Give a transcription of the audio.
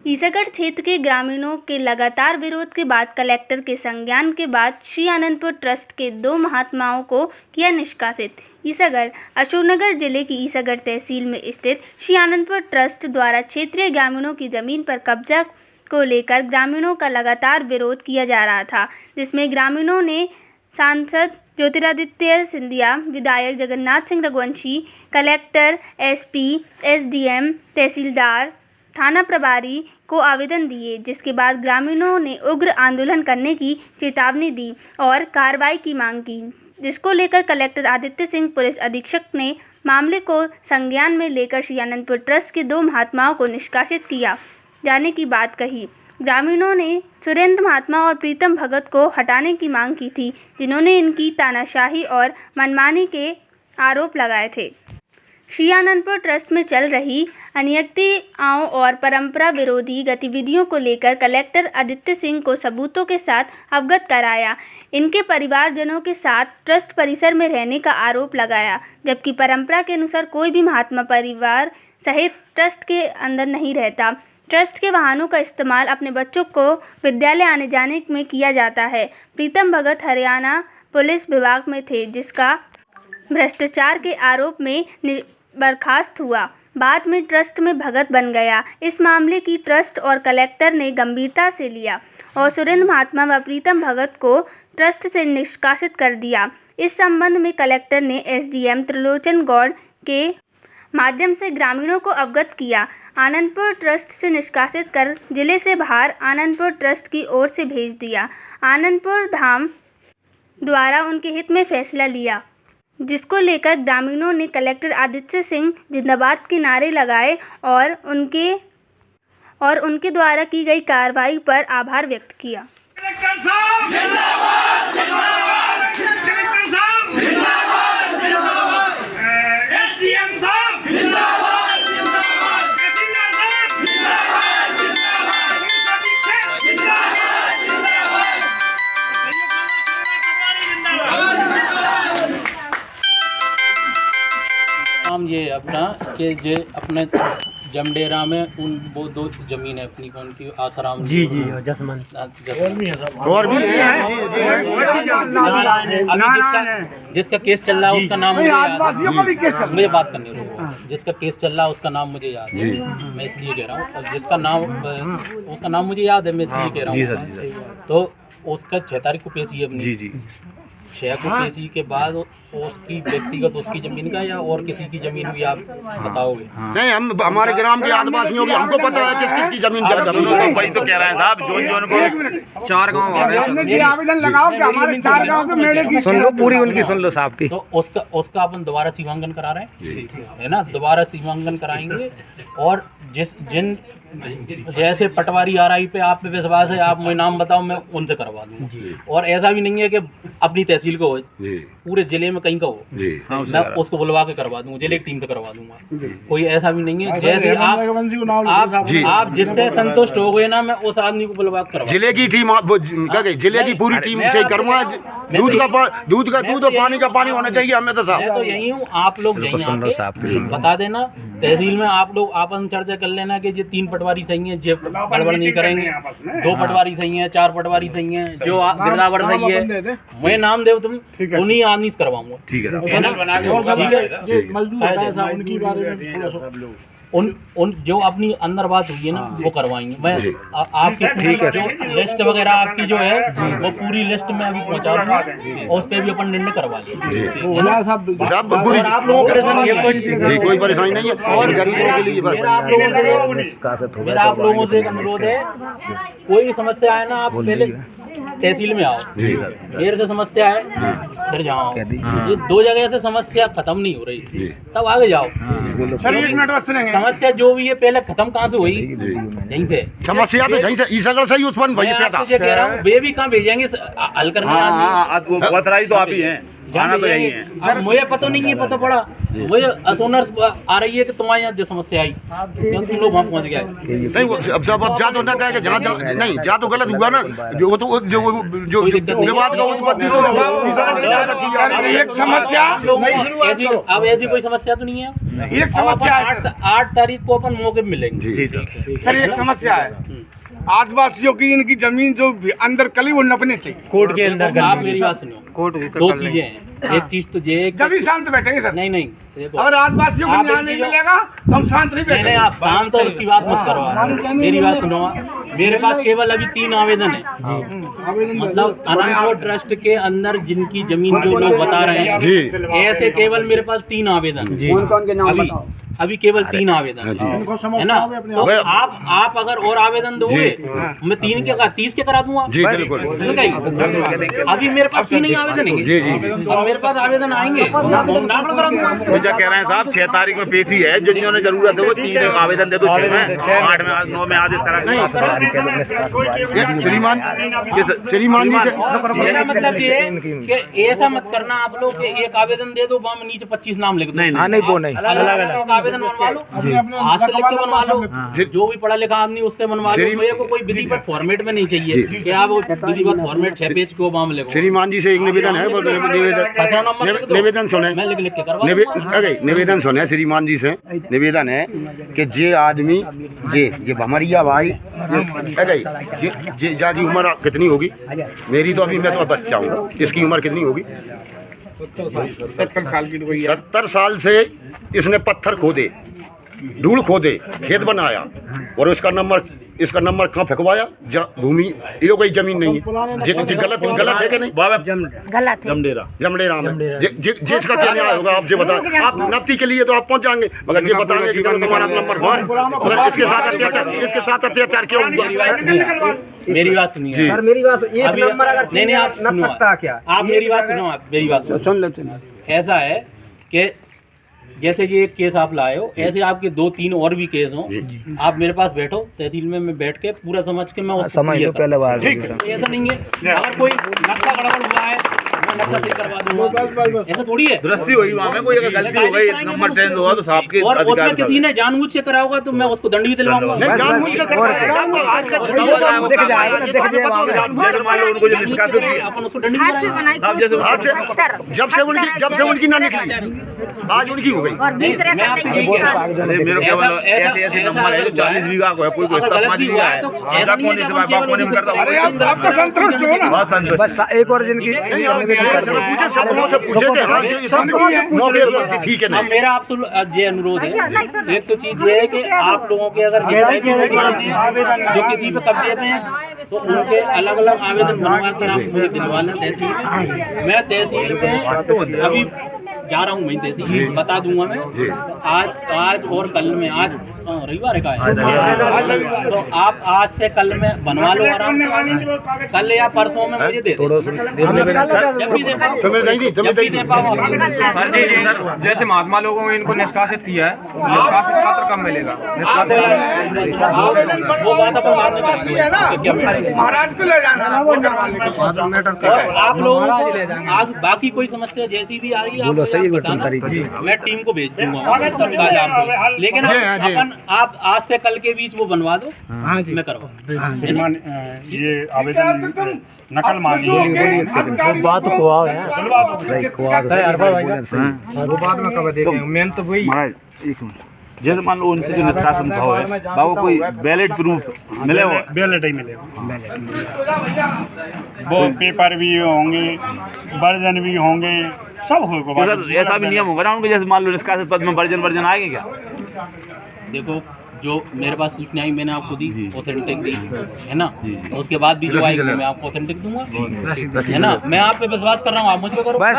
ईसागढ़ क्षेत्र के ग्रामीणों के लगातार विरोध के बाद कलेक्टर के संज्ञान के बाद श्री आनंदपुर ट्रस्ट के 2 महात्माओं को किया निष्कासित। ईसागढ़ अशोकनगर जिले की ईसागढ़ तहसील में स्थित श्री आनंदपुर ट्रस्ट द्वारा क्षेत्रीय ग्रामीणों की जमीन पर कब्जा को लेकर ग्रामीणों का लगातार विरोध किया जा रहा था, जिसमें ग्रामीणों ने सांसद ज्योतिरादित्य सिंधिया, विधायक Jagannath Singh Raghuvanshi, collector, SP, SDM, tehsildar, थाना प्रभारी को आवेदन दिए, जिसके बाद ग्रामीणों ने उग्र आंदोलन करने की चेतावनी दी और कार्रवाई की मांग की, जिसको लेकर कलेक्टर आदित्य सिंह पुलिस अधीक्षक ने मामले को संज्ञान में लेकर श्री आनंदपुर ट्रस्ट के 2 महात्माओं को निष्कासित किया जाने की बात कही। ग्रामीणों ने सुरेंद्र महात्मा और प्रीतम भगत को हटाने की मांग की थी, जिन्होंने इनकी तानाशाही और मनमानी के आरोप लगाए थे। श्री आनंदपुर ट्रस्ट में चल रही अनियमितताओं और परंपरा विरोधी गतिविधियों को लेकर कलेक्टर आदित्य सिंह को सबूतों के साथ अवगत कराया। इनके परिवारजनों के साथ ट्रस्ट परिसर में रहने का आरोप लगाया, जबकि परंपरा के अनुसार कोई भी महात्मा परिवार सहित ट्रस्ट के अंदर नहीं रहता। ट्रस्ट के वाहनों का इस्तेमाल अपने बच्चों को विद्यालय आने जाने में किया जाता है। प्रीतम भगत हरियाणा पुलिस विभाग में थे, जिसका भ्रष्टाचार के आरोप में बर्खास्त हुआ। बाद में ट्रस्ट में भगत बन गया। इस मामले की ट्रस्ट और कलेक्टर ने गंभीरता से लिया और सुरेंद्र महात्मा व प्रीतम भगत को ट्रस्ट से निष्कासित कर दिया। इस संबंध में कलेक्टर ने एसडीएम त्रिलोचन गौड़ के माध्यम से ग्रामीणों को अवगत किया। आनंदपुर ट्रस्ट से निष्कासित कर जिले से बाहर आनंदपुर ट्रस्ट की ओर से भेज दिया। आनंदपुर धाम द्वारा उनके हित में फैसला लिया, जिसको लेकर ग्रामीणों ने कलेक्टर आदित्य सिंह जिंदाबाद के नारे लगाए और उनके द्वारा की गई कार्रवाई पर आभार व्यक्त किया। ये अपना कि जे अपने जमडेरा में वो 2 जमीन है अपनी, कौन की आसाराम जी जसमंत और भी अभी जिसका केस चल रहा है उसका नाम मुझे याद है। मुझे बात करनी है। जिसका केस चल रहा है उसका नाम मुझे याद है, मैं इसलिए कह रहा हूँ। और जिसका नाम उसका नाम मुझे याद है, मैं इसलिए कह रहा हूँ। तो उसका 6 तारीख को पेशी है अपनी। 6 को पेशी के बाद उसकी व्यक्तिगत उसकी जमीन का या और किसी की जमीन भी आप बताओगे? नहीं, हम हमारे ग्राम के आदिवासियों की हमको पता है किस की जमीन क्या जमीन है। वही तो कह रहे हैं साहब, जोन को 4 गांव आ रहे हैं। आवेदन लगाओ कि हमारे 4 गांव के मेले की सुन लो, पूरी उनकी सुन लो साहब की। तो उसका अपन दोबारा सीमांकन करा रहे हैं, है ना? दोबारा सीमांकन कराएंगे और जिन जैसे पटवारी आरआई पे आप पे विश्वास है, आप मुझे नाम बताओ, मैं उनसे करवा दूंगा। और ऐसा भी नहीं है कि अपनी तहसील को हो, पूरे जिले में कहीं का हो, मैं उसको बुलवा के करवा दूंगा, जिले की टीम से करवा दूंगा। कोई ऐसा भी नहीं है। जैसे आप जिससे संतुष्ट हो गए ना, मैं उस आदमी को बुलवा के करवा। जिले की टीम, जिले की पूरी टीम से करवा। दूध और पानी का पानी होना चाहिए हमें तो साहब। मैं तो यही हूँ, आप लोग यही बता देना। तहसील में आप लोग आपन चर्चा कर लेना कि ये 3 पटवारी सही हैं, जो गड़बड़ नहीं करेंगे, 2 पटवारी सही हैं, 4 पटवारी सही हैं, जो गिरदावर सही है, मैं नाम दे तुम उन्हीं आदमी से करवाऊंगा। ठीक है। उन जो अपनी अंदर बात हुई है ना, वो करवाएंगे। मैं आपकी जो लिस्ट वगैरह आपकी जो है वो पूरी लिस्ट में अभी पहुंचा दूंगा और उस पर भी अपन निर्णय करवा लेंगे। आप लोगों को कोई परेशानी नहीं है और गरीबों के लिए मेरा आप लोगों से एक अनुरोध है, कोई भी समस्या है ना, आप पहले तहसील में आओ। देर से समस्या है फिर जाओ। ये 2 जगह से समस्या खत्म नहीं हो रही, तब आगे जाओ। समस्या जो भी है पहले खत्म कहाँ से हुई? यहीं से समस्या तो यहीं से ईसागढ़ से ही उत्पन्न भई पैदा। कह रहा हूँ, वे भी कहाँ भेजेंगे हल करने? वो तो आप ही हैं। जाना तो यही है। अब मुझे पता नहीं है, पता पड़ा मुझे असोनर आ रही है कि तुम्हारे यहाँ जो समस्या आई क्यों तुम लोग वहाँ पहुँच गए। नहीं वो अब सब अब जा तो ना कहे कि जहाँ नहीं जा तो गलत हुआ ना, जो तो जो विवाद का उत्पत्ति तो अब एक समस्या अब ऐसी कोई समस्या तो नहीं है। एक समस्या है 8 तारीख को अपन मौके पे मिलेंगे। जी सर। सर, एक समस्या है आदिवासियों की इनकी जमीन जो अंदर कली वो नपनी चाहिए कोर्ट के अंदर आप मेरी बात सुनो, कोर्ट 2 चीजें हैं। एक चीज तो ये जब ही शांत बैठेंगे सर। नहीं देखो, अगर आदिवासियों को आप न्याय एक नहीं चीज़- मिलेगा तो हम शांत नहीं नहीं बैठेंगे। आप शांत और उसकी बात मत करो, मेरी बात सुनो। मेरे पास केवल अभी 3 आवेदन है, मतलब अनंतपुर ट्रस्ट के अंदर जिनकी जमीन जो लोग बता रहे हैं ऐसे केवल मेरे पास 3 आवेदन अभी केवल 3 आवेदन है ना। तो आप अगर और आवेदन दोगे मैं 3 के 30 के करा दूंगा। जी बिल्कुल। अभी मेरे पास 3 ही आवेदन है, अब मेरे पास आवेदन आएंगे ना करा दूंगा। मुझे कह रहे हैं साहब 6 तारीख में पेशी है, जो जिन्होंने जरूरत है वो 3 आवेदन दे दो, 6 में 8 में 9 में आज इस तरह श्रीमान श्रीमान जी से मेरा मतलब ये है कि ऐसा मत करना आप लोग कि एक आवेदन दे दो वहाँ नीचे 25 नाम लिख दो। नहीं वो नहीं, अलग आवेदन बनवा लो, हाथ से लिख के बनवा लो, जो भी पढ़ा लिखा आदमी उससे बनवा लो। मेरे को कोई विधिवत फॉर्मेट में नहीं चाहिए कि आप विधिवत फॉर्मेट 6 पेज को वहाँ लिखो। श्रीमान जी से एक निवेदन है, निवेदन सुने, मैं लिख के करवा निवेदन सुने श्रीमान जी से निवेदन है कि जे आदमी जे भमरिया भाई जा की उम्र कितनी होगी मेरी, तो अभी मैं तो बच्चा हूँ, इसकी उम्र कितनी होगी 70 साल की। 70 साल से इसने पत्थर खोदे, धूल खोदे, खेत बनाया और इसका नंबर कहाँ फेंकवाया, भूमि ये कोई जमीन नहीं है। गलत है कि नहीं बाबा? गलत है। जमडेरा में जिसका क्या न्याय होगा आप जो बताएं। आप नफ्ती के लिए तो आप पहुंच जाएंगे, मगर ये बताएंगे कि चलो तुम्हारा नंबर मगर इसके साथ अत्याचार क्यों हुआ? मेरी बात सुनिए सर, मेरी बात एक नंबर अगर नहीं आप नप सकता क्या? आप मेरी बात सुनो, आप मेरी बात सुनो। ऐसा है कि जैसे ये एक केस आप लाए हो, ऐसे आपके 2-3 और भी केस हो, आप मेरे पास बैठो तहसील में, मैं बैठ के पूरा समझ के मैं उसको समझ लो पहले बार। ऐसा नहीं है अगर कोई नक्शा गड़बड़ हुआ है मैं नक्शा सही करवा दूंगा, ऐसा थोड़ी है। दुरुस्ती हुई वहाँ में, कोई अगर गलती हो गई नंबर चेंज हुआ तो साहब के और उसमें अधिकार किसी ने जानबूझ के करा होगा तो मैं उसको दंड भी दिलवाऊंगा। उनको जो निष्कासित किया अपन उसको दंड भी दिलवाएंगे। साहब जैसे जब से उनकी ना निकली आज उनकी हो गई। और बीच मैं आपसे यही कह रहा हूँ, मेरे केवल ऐसे नंबर है जो 40 बीघा को है, कोई 5 बीघा है, ऐसा कौन इस बात को नहीं करता। अरे आप तो संतुष्ट हो ना? बहुत संतुष्ट। बस एक और जिनकी ठीक है अब मेरा आपसे ये अनुरोध है, एक तो चीज ये है कि आप लोगों के अगर जो किसी पे कब्जे पे हैं तो उनके अलग अलग आवेदन बनवा के आप मुझे दिलवा लें तहसील में। मैं तहसील में अभी जा रहा हूँ, मैं तहसील बता दूंगा मैं आज और कल में, आज रविवार का है तो आप आज से कल में बनवा लो आराम से, कल या परसों में मुझे दे दो, जब भी दे पाओ। सर जैसे महात्मा लोगों ने इनको निष्कासित किया है, निष्कासित पात्र कब मिलेगा? वो बात अपन बाद में करेंगे। महाराज को ले जाना और आप लोगों आज बाकी कोई समस्या जैसी भी आ रही है आप बताना, मैं टीम को भेज दूंगा तत्काल आपको। लेकिन अपन आप आज से कल के बीच वो बनवा दो, मैं करवा। ये आवेदन नकल मानी बात हुआ है वो बाद में कब देखेंगे? मेन तो वही जैसे मान लो उनसे जो निष्कासन भाव है बाबू कोई बैलेट प्रूफ मिले हो? बैलेट ही मिलेगा, वो पेपर भी होंगे, वर्जन भी होंगे, सब होगा। सर ऐसा भी नियम होगा ना उनको, जैसे मान लो निष्कासित पद में वर्जन आएंगे क्या? देखो जो मेरे पास सूचना आई मैंने आपको दी, ऑथेंटिक दी है ना, उसके बाद भी जो आएगी मैं आपको ऑथेंटिक दूंगा, है ना। मैं आप पे विश्वास कर रहा हूँ, आप मुझ पे करो। बस